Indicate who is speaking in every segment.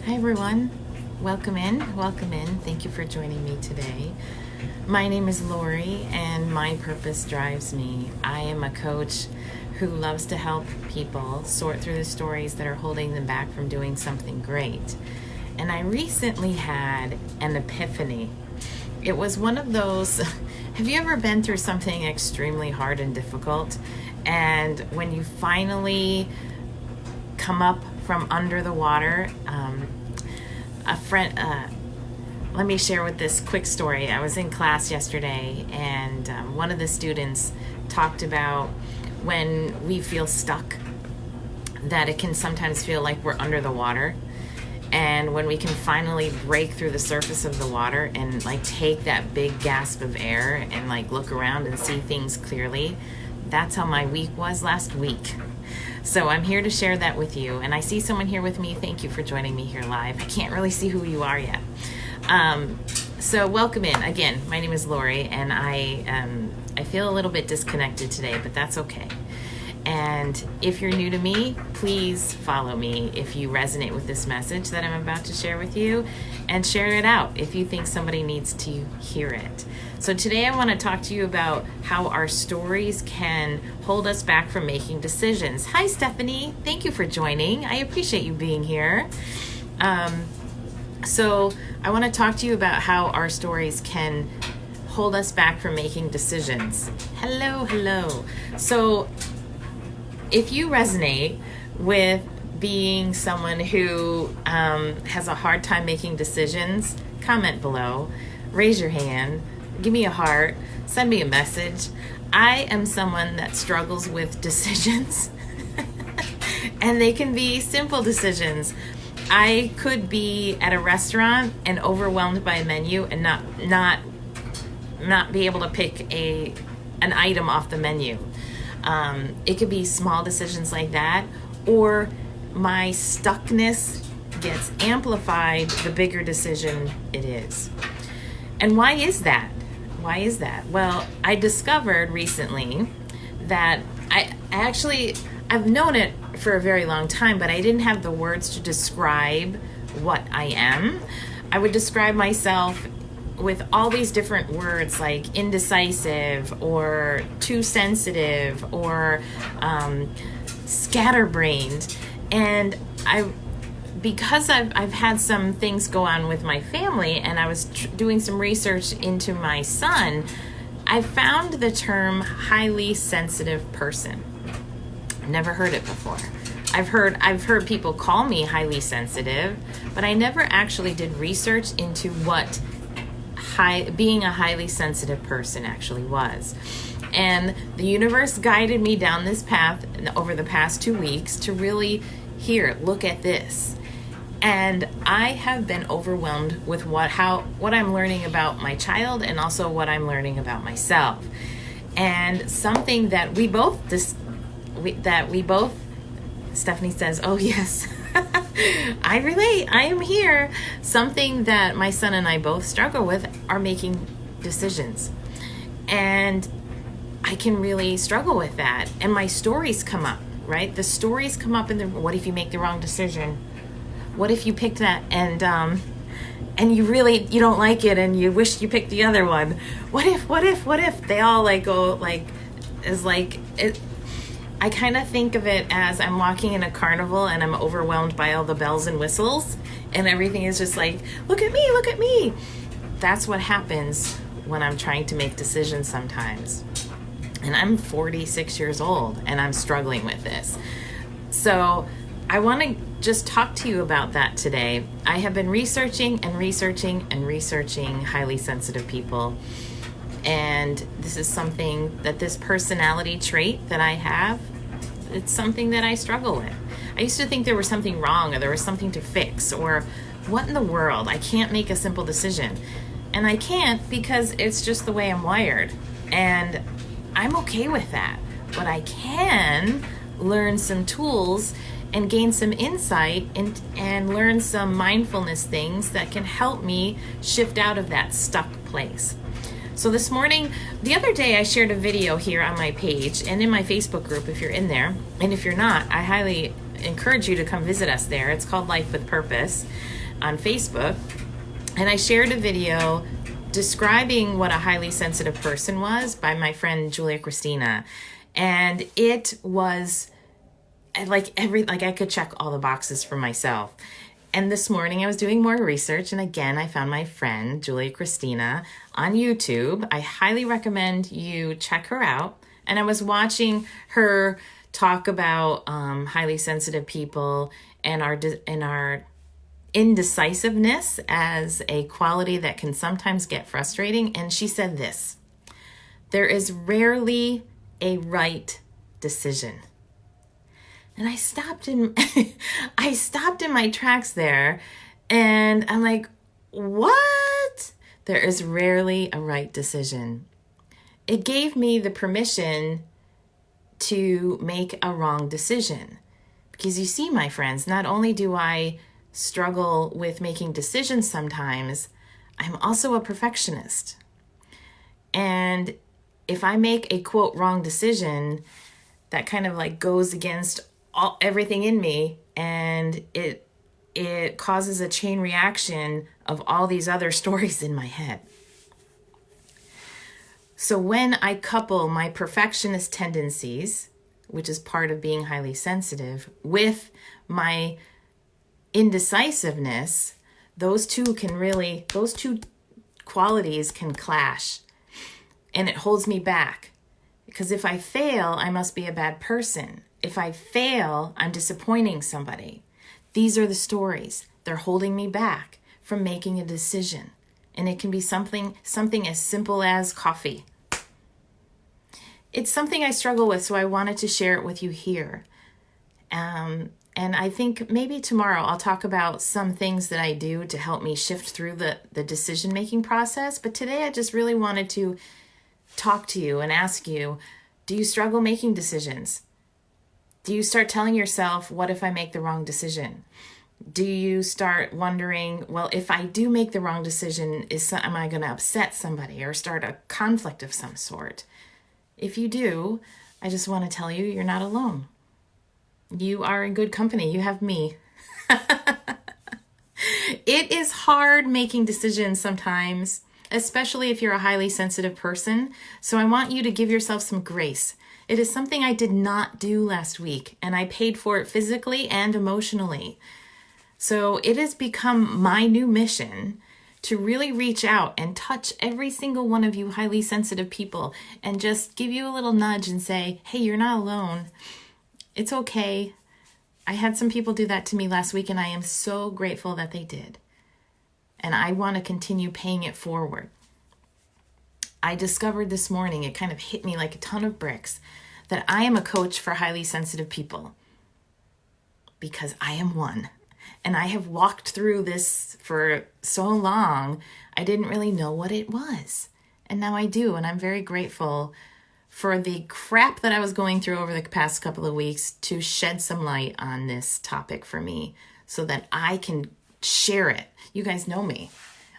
Speaker 1: Hi everyone, welcome in, welcome in. Thank you for joining me today. My name is Lori and my purpose drives me. I am a coach who loves to help people sort through the stories that are holding them back from doing something great. And I recently had an epiphany. It was one of those, have you ever been through something extremely hard and difficult? And when you finally come up from under the water, a friend, let me share with this quick story. I was in class yesterday and one of the students talked about when we feel stuck, that it can sometimes feel like we're under the water. And when we can finally break through the surface of the water and like take that big gasp of air and like look around and see things clearly, that's how my week was last week. So I'm here to share that with you. And I see someone here with me. Thank you for joining me here live. I can't really see who you are yet. So welcome in. Again, my name is Lori and I feel a little bit disconnected today, but that's okay. And if you're new to me, please follow me if you resonate with this message that I'm about to share with you, and share it out if you think somebody needs to hear it. So today I want to talk to you about how our stories can hold us back from making decisions. Hi, Stephanie. Thank you for joining. I appreciate you being here. So I want to talk to you about how our stories can hold us back from making decisions. Hello. So if you resonate with being someone who has a hard time making decisions, comment below, raise your hand, give me a heart, send me a message. I am someone that struggles with decisions and they can be simple decisions. I could be at a restaurant and overwhelmed by a menu and not be able to pick an item off the menu. It could be small decisions like that, or my stuckness gets amplified the bigger decision it is. And why is that? Well, I discovered recently that I've known it for a very long time, but I didn't have the words to describe what I am. I would describe myself with all these different words like indecisive or too sensitive or scatterbrained. And because I've had some things go on with my family and I was doing some research into my son, I found the term highly sensitive person. Never heard it before. I've heard people call me highly sensitive, but I never actually did research into what being a highly sensitive person actually was. And the universe guided me down this path over the past 2 weeks to really look at this. And I have been overwhelmed with what I'm learning about my child and also what I'm learning about myself. And something that we both Stephanie says, "Oh yes." I relate. I am here. Something that my son and I both struggle with are making decisions. And I can really struggle with that. And my stories come up, right? The stories come up what if you make the wrong decision? What if you picked that and you don't like it and you wish you picked the other one? What if? They all I kind of think of it as I'm walking in a carnival and I'm overwhelmed by all the bells and whistles and everything is just like, look at me. That's what happens when I'm trying to make decisions sometimes. And I'm 46 years old and I'm struggling with this. So I want to just talk to you about that today. I have been researching highly sensitive people. And this is something that this personality trait that I have, it's something that I struggle with. I used to think there was something wrong or there was something to fix or what in the world? I can't make a simple decision. And I can't because it's just the way I'm wired. And I'm okay with that. But I can learn some tools and gain some insight and learn some mindfulness things that can help me shift out of that stuck place. So this morning, the other day I shared a video here on my page and in my Facebook group if you're in there. And if you're not, I highly encourage you to come visit us there. It's called Life with Purpose on Facebook. And I shared a video describing what a highly sensitive person was by my friend Julia Christina. And it was like I could check all the boxes for myself. And this morning I was doing more research, and again I found my friend Julia Christina on YouTube. I highly recommend you check her out. And I was watching her talk about highly sensitive people and our indecisiveness as a quality that can sometimes get frustrating. And she said this: there is rarely a right decision. And I stopped in my tracks there, and I'm like, what? There is rarely a right decision. It gave me the permission to make a wrong decision. Because you see, my friends, not only do I struggle with making decisions sometimes, I'm also a perfectionist. And if I make a quote wrong decision, that kind of like goes against everything in me, and it causes a chain reaction of all these other stories in my head. So when I couple my perfectionist tendencies, which is part of being highly sensitive, with my indecisiveness, those two qualities can clash, and it holds me back. Because if I fail, I must be a bad person. If I fail, I'm disappointing somebody. These are the stories. They're holding me back from making a decision. And it can be something as simple as coffee. It's something I struggle with, so I wanted to share it with you here. And I think maybe tomorrow I'll talk about some things that I do to help me shift through the decision-making process. But today I just really wanted to talk to you and ask you, do you struggle making decisions? Do you start telling yourself, what if I make the wrong decision? Do you start wondering, well, if I do make the wrong decision, am I going to upset somebody or start a conflict of some sort? If you do, I just want to tell you, you're not alone. You are in good company. You have me. It is hard making decisions sometimes, especially if you're a highly sensitive person. So I want you to give yourself some grace. It is something I did not do last week, and I paid for it physically and emotionally. So it has become my new mission to really reach out and touch every single one of you highly sensitive people and just give you a little nudge and say, hey, you're not alone. It's okay. I had some people do that to me last week, and I am so grateful that they did. And I want to continue paying it forward. I discovered this morning, it kind of hit me like a ton of bricks, that I am a coach for highly sensitive people, because I am one. And I have walked through this for so long, I didn't really know what it was. And now I do, and I'm very grateful for the crap that I was going through over the past couple of weeks to shed some light on this topic for me so that I can share it. You guys know me.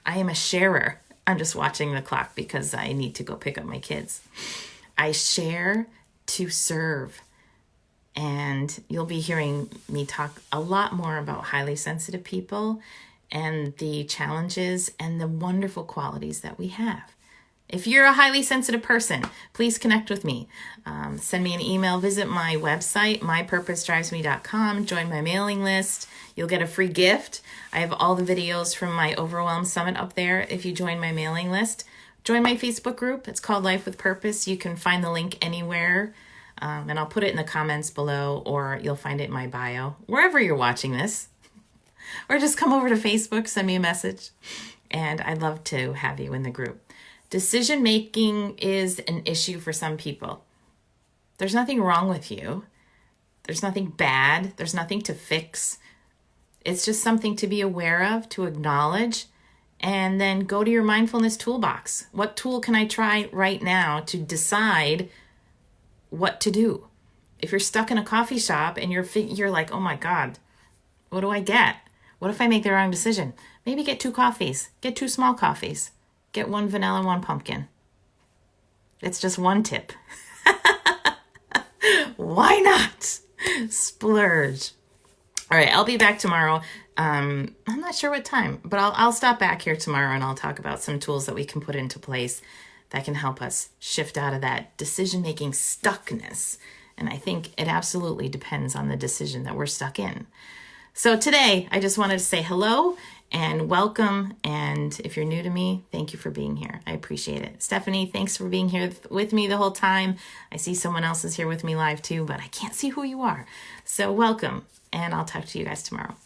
Speaker 1: I am a sharer. I'm just watching the clock because I need to go pick up my kids. I share to serve. And you'll be hearing me talk a lot more about highly sensitive people and the challenges and the wonderful qualities that we have. If you're a highly sensitive person, please connect with me. Send me an email, visit my website, mypurposedrivesme.com, join my mailing list. You'll get a free gift. I have all the videos from my Overwhelm Summit up there if you join my mailing list. Join my Facebook group. It's called Life with Purpose. You can find the link anywhere, and I'll put it in the comments below, or you'll find it in my bio, wherever you're watching this. Or just come over to Facebook, send me a message, and I'd love to have you in the group. Decision making is an issue for some people. There's nothing wrong with you. There's nothing bad. There's nothing to fix. It's just something to be aware of, to acknowledge, and then go to your mindfulness toolbox. What tool can I try right now to decide what to do? If you're stuck in a coffee shop and you're like, oh my God, what do I get? What if I make the wrong decision? Maybe get 2 coffees. Get 2 small coffees. Get 1 vanilla, 1 pumpkin. It's just one tip. Why not? Splurge. All right, I'll be back tomorrow. I'm not sure what time, but I'll stop back here tomorrow and I'll talk about some tools that we can put into place that can help us shift out of that decision-making stuckness. And I think it absolutely depends on the decision that we're stuck in. So today, I just wanted to say hello and welcome. And if you're new to me, thank you for being here. I appreciate it. Stephanie, thanks for being here with me the whole time. I see someone else is here with me live too, but I can't see who you are. So welcome, and I'll talk to you guys tomorrow.